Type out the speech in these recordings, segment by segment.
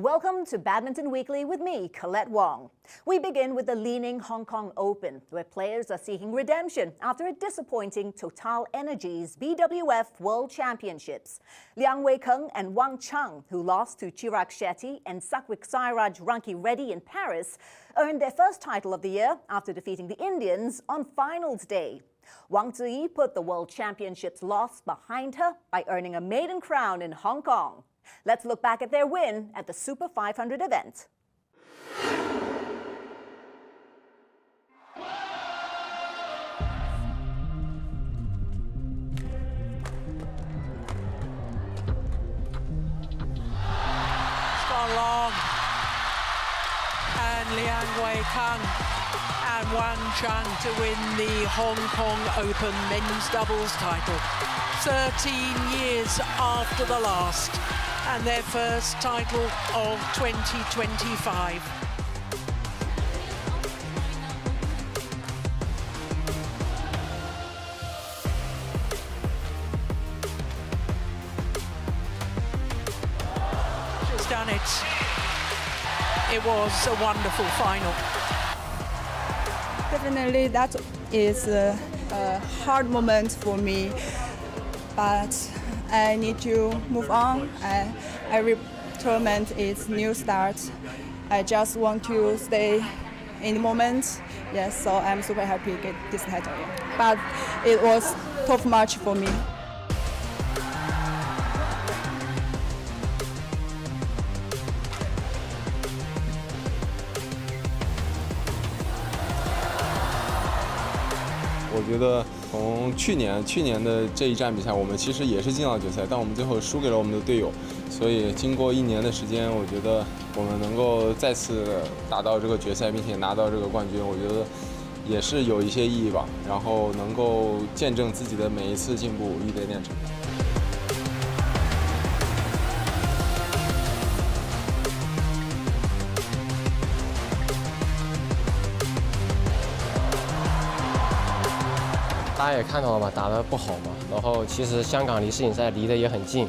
Welcome to Badminton Weekly with me, Colette Wong. We begin with the leaning Hong Kong Open, where players are seeking redemption after a disappointing TotalEnergies BWF World Championships. Liang Weikeng and Wang Cheng, who lost to Chirag Shetty and Sakwik Sairaj Ranki Reddy in Paris, earned their first title of the year after defeating the Indians on finals day. Wang Ziyi put the World Championships loss behind her by earning a maiden crown in Hong Kong. Let's look back at their win at the Super 500 event. Gone long, and Liang Weikeng and Wang Cheng to win the Hong Kong Open men's doubles title. 13 years after the last, and their first title of 2025. She's done it. It was a wonderful final. Definitely that is a hard moment for me, but I need to move on. Every tournament is new start. I just want to stay in the moment. Yes, so I'm super happy to get this title. But it was tough match for me.我觉得从去年的这一站比赛，我们其实也是进到决赛，但我们最后输给了我们的队友。所以经过1年的时间，我觉得我们能够再次打到这个决赛，并且拿到这个冠军，我觉得也是有一些意义吧。然后能够见证自己的每一次进步，一点点成长。大家也看到了嘛，打得不好嘛。然后其实香港离世锦赛离得也很近，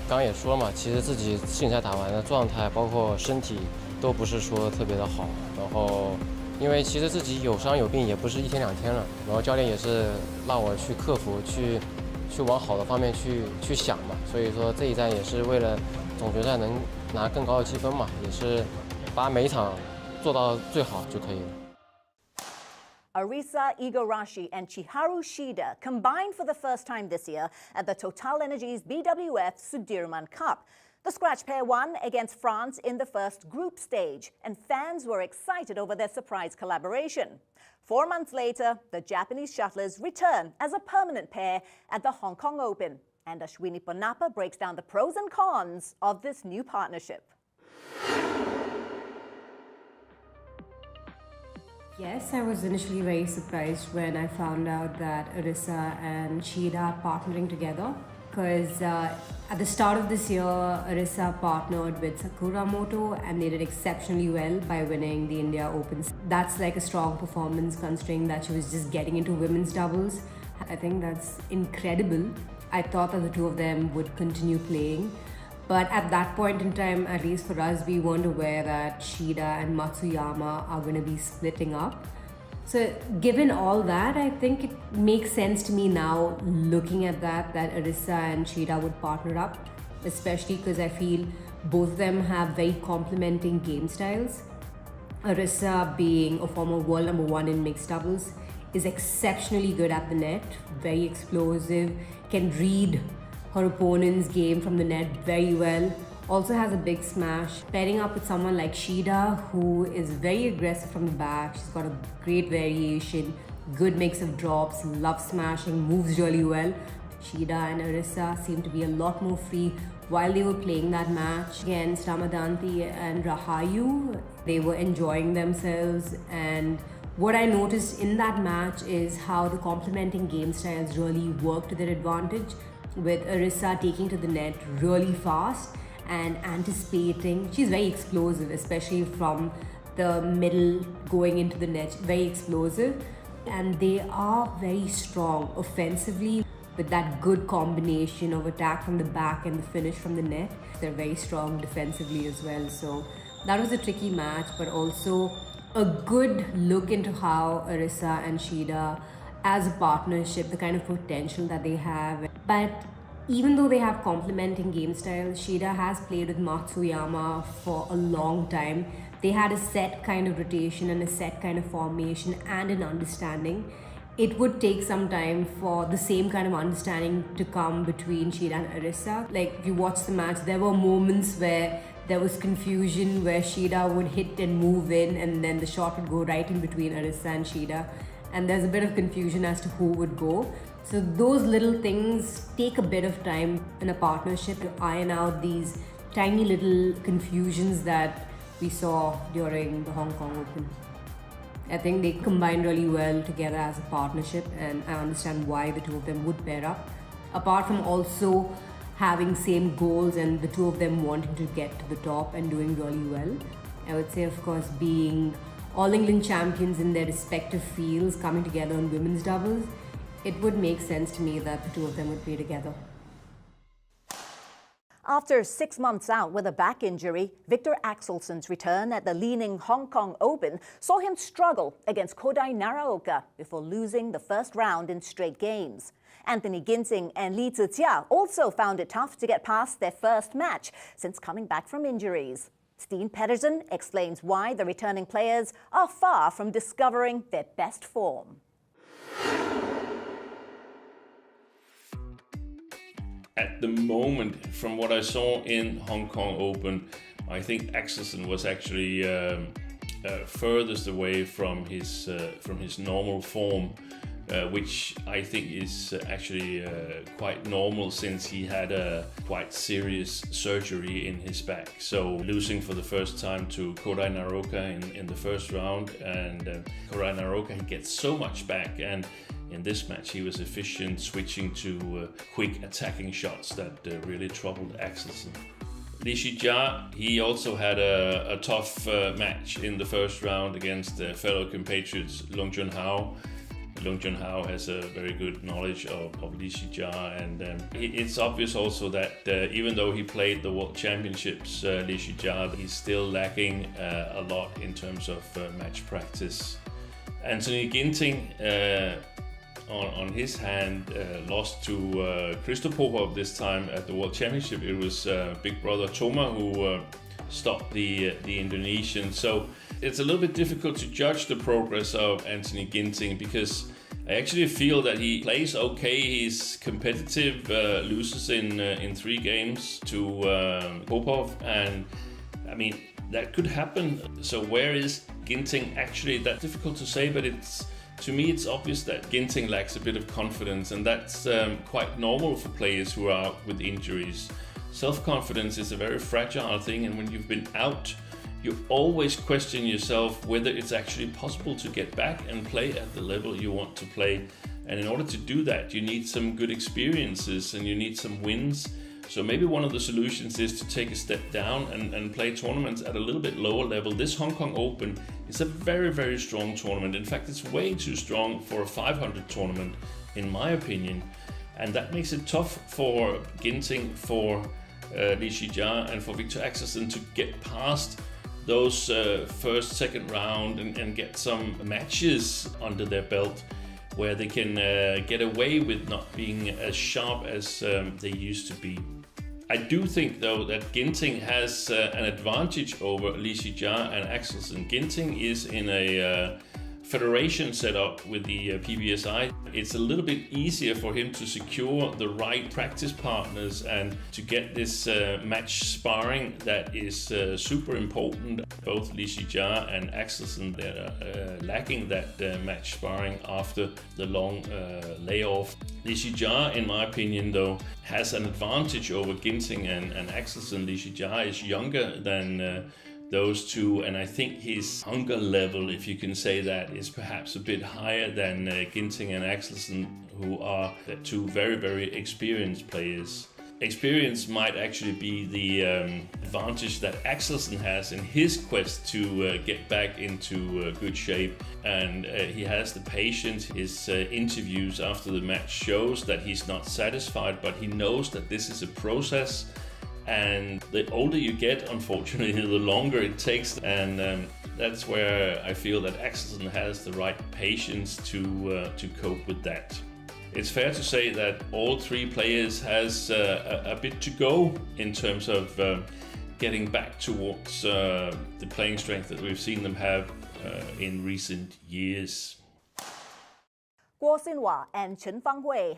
刚刚也说了嘛，其实自己世锦赛打完的状态，包括身体都不是说特别的好。然后因为其实自己有伤有病也不是1天2天了，然后教练也是让我去克服，去往好的方面去想嘛。所以说这一站也是为了总决赛能拿更高的积分嘛，也是把每一场做到最好就可以了。Arisa and Shida combined for the first time this year at the TotalEnergies BWF Sudirman Cup. The scratch pair won against France in the first group stage, and fans were excited over their surprise collaboration. 4 months later, the Japanese shuttlers return as a permanent pair at the Hong Kong Open. And Ashwini Ponnappa breaks down the pros and cons of this new partnership. Yes, I was initially very surprised when I found out that Arisa and Shida are partnering together, because at the start of this year, Arisa partnered with Sakura Moto and they did exceptionally well by winning the India Open. That's like a strong performance considering that she was just getting into women's doubles. I think that's incredible. I thought that the two of them would continue playing. But at that point in time, at least for us, we weren't aware that Shida and Matsuyama are going to be splitting up. So given all that, I think it makes sense to me now looking at that Arisa and Shida would partner up, especially because I feel both of them have very complementing game styles. Arisa, being a former world #1 in mixed doubles, is exceptionally good at the net, very explosive, can read her opponent's game from the net very well, also has a big smash. Pairing up with someone like Shida, who is very aggressive from the back, she's got a great variation, good mix of drops, loves smashing, moves really well. Shida and Arisa seem to be a lot more free while they were playing that match against Ramadanti and Rahayu. They were enjoying themselves, and what I noticed in that match is how the complementing game styles really work to their advantage, with Arisa taking to the net really fast and anticipating. She's very explosive, especially from the middle going into the net, very explosive. And they are very strong offensively. with that good combination of attack from the back and the finish from the net. They're very strong defensively as well. So that was a tricky match, but also a good look into how Arisa and Shida as a partnership, the kind of potential that they have. But even though they have complementing game styles, Shida has played with Matsuyama for a long time. They had a set kind of rotation and a set kind of formation and an understanding. It would take some time for the same kind of understanding to come between Shida and Arisa. Like, if you watch the match, there were moments where there was confusion, where Shida would hit and move in, and then the shot would go right in between Arisa and Shida. And there's a bit of confusion as to who would go. So those little things take a bit of time in a partnership to iron out these tiny little confusions that we saw during the Hong Kong Open. I think they combined really well together as a partnership, and I understand why the two of them would pair up. Apart from also having same goals and the two of them wanting to get to the top and doing really well, I would say, of course, being All England champions in their respective fields coming together on women's doubles, it would make sense to me that the two of them would play together. After 6 months out with a back injury, Victor Axelsen's return at the Li-Ning Hong Kong Open saw him struggle against Kodai Naraoka before losing the first round in straight games. Anthony Ginting and Li Zijia also found it tough to get past their first match since coming back from injuries. Steen Pedersen explains why the returning players are far from discovering their best form. At the moment, from what I saw in Hong Kong Open, I think Axelsen was actually furthest away from his normal form, which I think is actually quite normal since he had a quite serious surgery in his back. So losing for the first time to Kodai Naraoka in the first round, and Kodai Naraoka, he gets so much back, and in this match he was efficient, switching to quick attacking shots that really troubled Axelsen. Li Zijia, he also had a tough match in the first round against fellow compatriots Long Junhao. Long Junhao has a very good knowledge of Li Zijia, and it's obvious also that even though he played the World Championships, Li Zijia, he's still lacking a lot in terms of match practice. Anthony Ginting, on his hand, lost to Christo Popov this time at the World Championship. It was big brother Toma who stopped the Indonesian. So it's a little bit difficult to judge the progress of Anthony Ginting, because I actually feel that he plays okay. He's competitive, loses in 3 games to Popov, and I mean, that could happen. So where is Ginting actually? That's difficult to say, but to me it's obvious that Ginting lacks a bit of confidence, and that's quite normal for players who are out with injuries. Self-confidence is a very fragile thing, and when you've been out, you always question yourself whether it's actually possible to get back and play at the level you want to play. And in order to do that, you need some good experiences and you need some wins. So maybe one of the solutions is to take a step down and play tournaments at a little bit lower level. This Hong Kong Open is a very, very strong tournament. In fact, it's way too strong for a 500 tournament, in my opinion. And that makes it tough for Ginting, for Li Zijia and for Victor Axelsen to get past those first, second round and get some matches under their belt where they can get away with not being as sharp as they used to be. I do think, though, that Ginting has an advantage over Li Zijia and Axelsen. Ginting is in a federation setup with the PBSI. It's a little bit easier for him to secure the right practice partners and to get this match sparring that is super important. Both Li Zijia and Axelsen, they're lacking that match sparring after the long layoff. Li Zijia, in my opinion, though, has an advantage over Ginting and Axelsen. Li Zijia is younger than those two, and I think his hunger level, if you can say that, is perhaps a bit higher than Ginting and Axelsen, who are two very, very experienced players. experience might actually be the advantage that Axelsen has in his quest to get back into good shape, and he has the patience. His interviews after the match shows that he's not satisfied, but he knows that this is a process, and the older you get, unfortunately, the longer it takes, and that's where I feel that Axelsen has the right patience to cope with that. It's fair to say that all three players has a bit to go in terms of getting back towards the playing strength that we've seen them have in recent years. Guo and Chen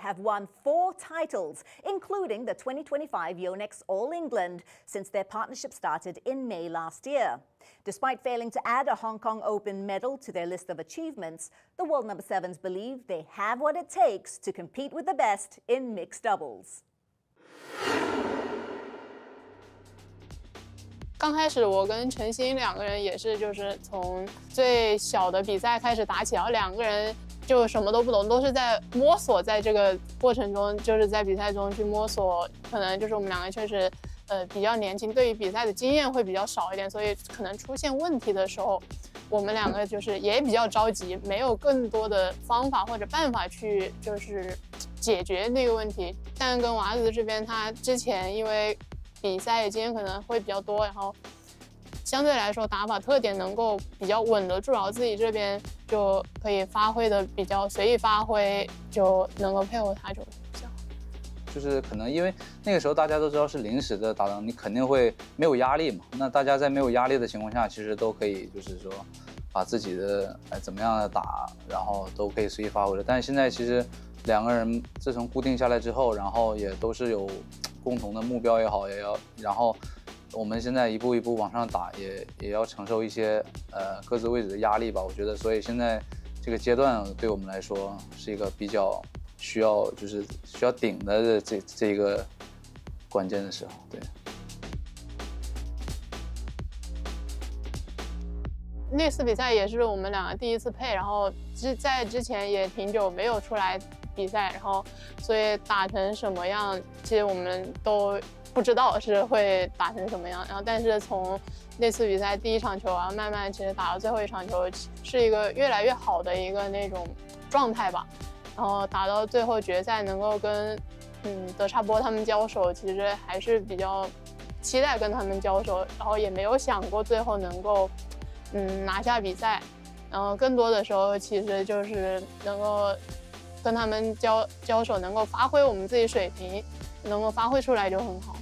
have won 4 titles, including the 2025 Yonex All England, since their partnership started in May last year. Despite failing to add a Hong Kong Open medal to their list of achievements, the world number 7s believe they have what it takes to compete with the best in mixed doubles. 刚开始我跟陈鑫2个人也是，就是从最小的比赛开始打起，然后2个人就什么都不懂，都是在摸索，在这个过程中，就是在比赛中去摸索。可能就是我们2个确实，比较年轻，对于比赛的经验会比较少一点，所以可能出现问题的时候，我们2个就是也比较着急，没有更多的方法或者办法去就是解决那个问题。但跟娃子这边，他之前因为比赛经验可能会比较多，然后相对来说打法特点能够比较稳得住，然后自己这边就可以发挥的比较随意发挥，就能够配合他就比较好。就是可能因为那个时候大家都知道是临时的搭档，你肯定会没有压力嘛。那大家在没有压力的情况下，其实都可以就是说把自己的怎么样的打，然后都可以随意发挥的。但是现在其实2个人自从固定下来之后，然后也都是有共同的目标也好，也要然后我们现在一步一步往上打，也要承受一些各自位置的压力吧。我觉得，所以现在这个阶段对我们来说是一个比较需要顶的这一个关键的时候。对。那次比赛也是我们2个第一次配，然后在之前也挺久没有出来比赛，然后所以打成什么样，其实我们都不知道是会打成什么样。然后但是从那次比赛第一场球啊，慢慢其实打到最后一场球，是一个越来越好的一个那种状态吧。然后打到最后决赛能够跟德差波他们交手，其实还是比较期待跟他们交手，然后也没有想过最后能够拿下比赛。然后更多的时候其实就是能够跟他们交手，能够发挥我们自己水平，能够发挥出来就很好。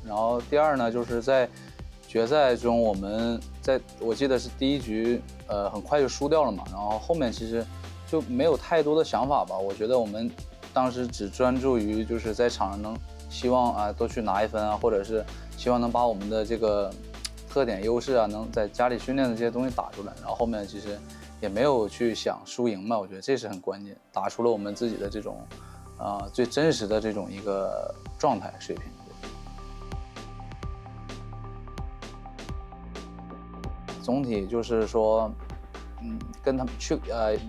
然后第二呢，就是在决赛中，我记得是第一局很快就输掉了嘛，然后后面其实就没有太多的想法吧。我觉得我们当时只专注于就是在场上希望多去拿1分啊，或者是希望能把我们的这个特点优势啊，能在家里训练的这些东西打出来。然后后面其实也没有去想输赢嘛，我觉得这是很关键，打出了我们自己的这种最真实的这种一个状态水平。总体就是说，跟他们去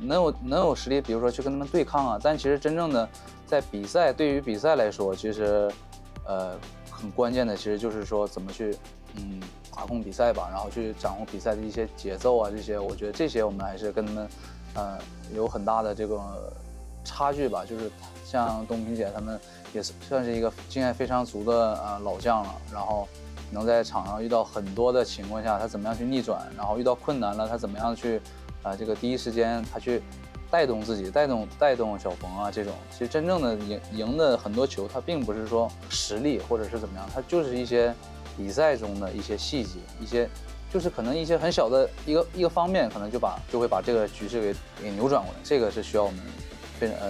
能有实力，比如说去跟他们对抗啊。但其实真正的在比赛，对于比赛来说，其实很关键的，其实就是说怎么去把控比赛吧，然后去掌握比赛的一些节奏啊，这些我觉得这些我们还是跟他们有很大的这个差距吧。就是像东平姐他们也算是一个经验非常足的老将了，然后能在场上遇到很多的情况下，他怎么样去逆转，然后遇到困难了，他怎么样去这个第一时间他去带动自己，带动小冯啊这种。其实真正的赢的很多球，他并不是说实力或者是怎么样，他就是一些比赛中的一些细节，一些就是可能一些很小的一个方面，可能就会把这个局势给扭转过来。这个是需要我们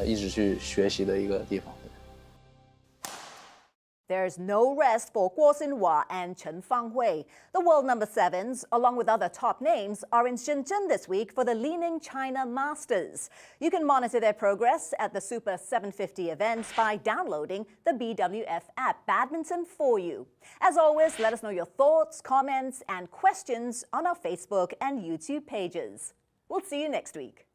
一直去学习的一个地方。There's no rest for Guo and Chen Fanghui. The world number 7s, along with other top names, are in Shenzhen this week for the Lining China Masters. You can monitor their progress at the Super 750 events by downloading the BWF app, Badminton for You. As always, let us know your thoughts, comments, and questions on our Facebook and YouTube pages. We'll see you next week.